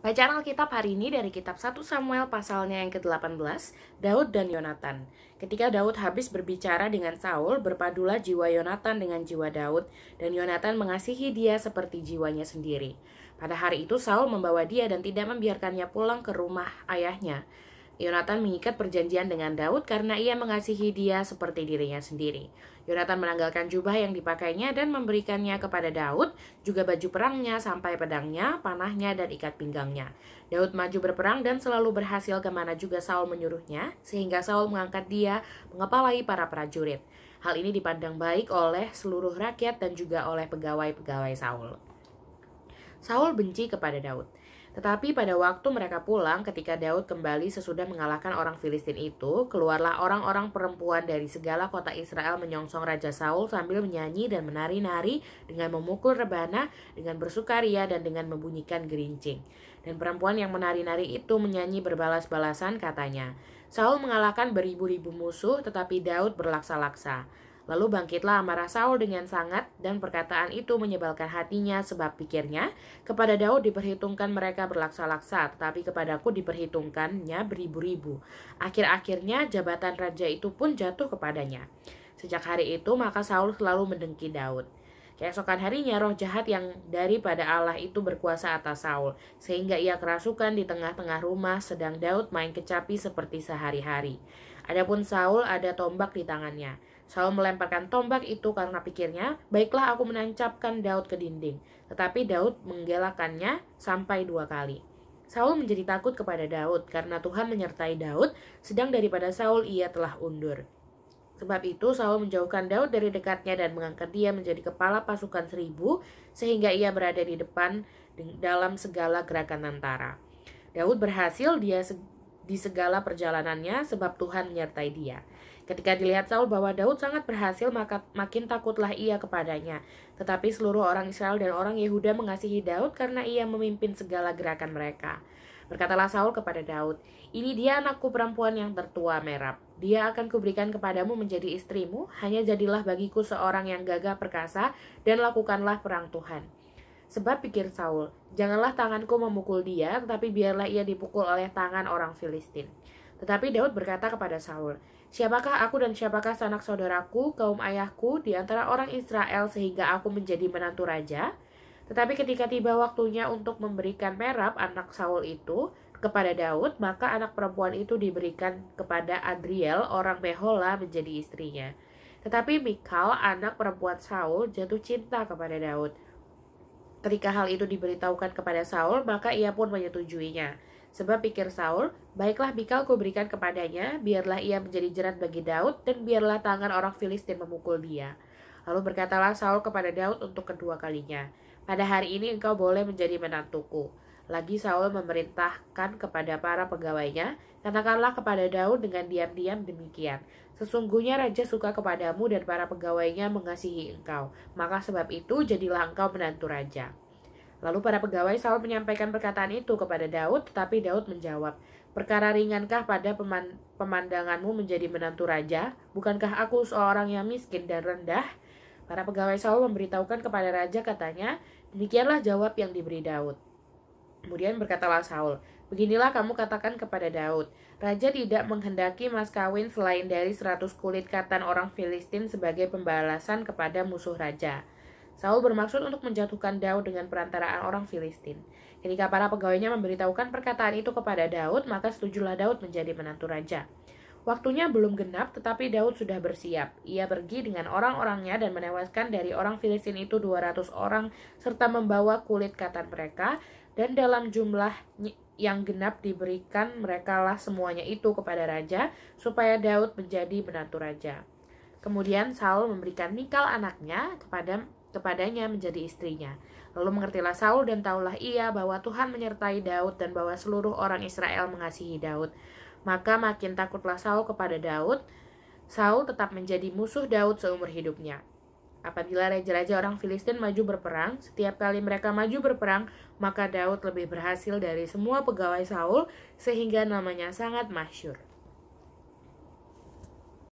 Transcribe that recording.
Bacaan Alkitab hari ini dari kitab 1 Samuel pasalnya yang ke-18, Daud dan Yonatan. Ketika Daud habis berbicara dengan Saul, berpadulah jiwa Yonatan dengan jiwa Daud, dan Yonatan mengasihi dia seperti jiwanya sendiri. Pada hari itu Saul membawa dia dan tidak membiarkannya pulang ke rumah ayahnya. Yonatan mengikat perjanjian dengan Daud karena ia mengasihi dia seperti dirinya sendiri. Yonatan menanggalkan jubah yang dipakainya dan memberikannya kepada Daud, juga baju perangnya sampai pedangnya, panahnya, dan ikat pinggangnya. Daud maju berperang dan selalu berhasil kemana juga Saul menyuruhnya, sehingga Saul mengangkat dia mengepalai para prajurit. Hal ini dipandang baik oleh seluruh rakyat dan juga oleh pegawai-pegawai Saul. Saul benci kepada Daud. Tetapi pada waktu mereka pulang, ketika Daud kembali sesudah mengalahkan orang Filistin itu, keluarlah orang-orang perempuan dari segala kota Israel menyongsong Raja Saul sambil menyanyi dan menari-nari dengan memukul rebana, dengan bersukaria dan dengan membunyikan gerincing. Dan perempuan yang menari-nari itu menyanyi berbalas-balasan katanya, Saul mengalahkan beribu-ribu musuh, tetapi Daud berlaksa-laksa. Lalu bangkitlah amarah Saul dengan sangat, dan perkataan itu menyebalkan hatinya, sebab pikirnya, kepada Daud diperhitungkan mereka berlaksa-laksa, tetapi kepadaku diperhitungkannya beribu-ribu. Akhir-akhirnya jabatan raja itu pun jatuh kepadanya. Sejak hari itu maka Saul selalu mendengki Daud. Keesokan harinya roh jahat yang daripada Allah itu berkuasa atas Saul, sehingga ia kerasukan di tengah-tengah rumah, sedang Daud main kecapi seperti sehari-hari. Adapun Saul ada tombak di tangannya. Saul melemparkan tombak itu karena pikirnya, baiklah aku menancapkan Daud ke dinding. Tetapi Daud menggelakannya sampai 2 kali. Saul menjadi takut kepada Daud karena Tuhan menyertai Daud, sedang daripada Saul ia telah undur. Sebab itu Saul menjauhkan Daud dari dekatnya dan mengangkat dia menjadi kepala pasukan 1000, sehingga ia berada di depan dalam segala gerakan tentara. Daud berhasil di segala perjalanannya sebab Tuhan menyertai dia. Ketika dilihat Saul bahwa Daud sangat berhasil, maka makin takutlah ia kepadanya. Tetapi seluruh orang Israel dan orang Yehuda mengasihi Daud karena ia memimpin segala gerakan mereka. Berkatalah Saul kepada Daud, ini dia anakku perempuan yang tertua Merab. Dia akan kuberikan kepadamu menjadi istrimu, hanya jadilah bagiku seorang yang gagah perkasa dan lakukanlah perang Tuhan. Sebab pikir Saul, janganlah tanganku memukul dia, tetapi biarlah ia dipukul oleh tangan orang Filistin. Tetapi Daud berkata kepada Saul, siapakah aku dan siapakah sanak saudaraku, kaum ayahku, di antara orang Israel sehingga aku menjadi menantu raja? Tetapi ketika tiba waktunya untuk memberikan Merab, anak Saul itu, kepada Daud, maka anak perempuan itu diberikan kepada Adriel, orang Mehola, menjadi istrinya. Tetapi Mikal, anak perempuan Saul, jatuh cinta kepada Daud. Ketika hal itu diberitahukan kepada Saul, maka ia pun menyetujuinya. Sebab pikir Saul, baiklah Mikal kuberikan kepadanya, biarlah ia menjadi jerat bagi Daud, dan biarlah tangan orang Filistin memukul dia. Lalu berkatalah Saul kepada Daud untuk kedua kalinya, pada hari ini engkau boleh menjadi menantuku. Lagi Saul memerintahkan kepada para pegawainya, katakanlah kepada Daud dengan diam-diam demikian, sesungguhnya raja suka kepadamu dan para pegawainya mengasihi engkau, maka sebab itu jadilah engkau menantu raja. Lalu para pegawai Saul menyampaikan perkataan itu kepada Daud, tetapi Daud menjawab, perkara ringankah pada pemandanganmu menjadi menantu raja? Bukankah aku seorang yang miskin dan rendah? Para pegawai Saul memberitahukan kepada raja, katanya, demikianlah jawab yang diberi Daud. Kemudian berkatalah Saul, beginilah kamu katakan kepada Daud, raja tidak menghendaki mas kawin selain dari 100 kulit katan orang Filistin sebagai pembalasan kepada musuh raja. Saul bermaksud untuk menjatuhkan Daud dengan perantaraan orang Filistin. Ketika para pegawainya memberitahukan perkataan itu kepada Daud, maka setujulah Daud menjadi menantu raja. Waktunya belum genap, tetapi Daud sudah bersiap. Ia pergi dengan orang-orangnya dan menewaskan dari orang Filistin itu 200 orang, serta membawa kulit katan mereka, dan dalam jumlah yang genap diberikan merekalah semuanya itu kepada raja, supaya Daud menjadi menantu raja. Kemudian Saul memberikan Mikal anaknya kepadanya menjadi istrinya. Lalu mengertilah Saul dan tahulah ia bahwa Tuhan menyertai Daud dan bahwa seluruh orang Israel mengasihi Daud. Maka makin takutlah Saul kepada Daud. Saul tetap menjadi musuh Daud seumur hidupnya. Apabila raja-raja orang Filistin maju berperang, setiap kali mereka maju berperang, maka Daud lebih berhasil dari semua pegawai Saul, sehingga namanya sangat masyhur.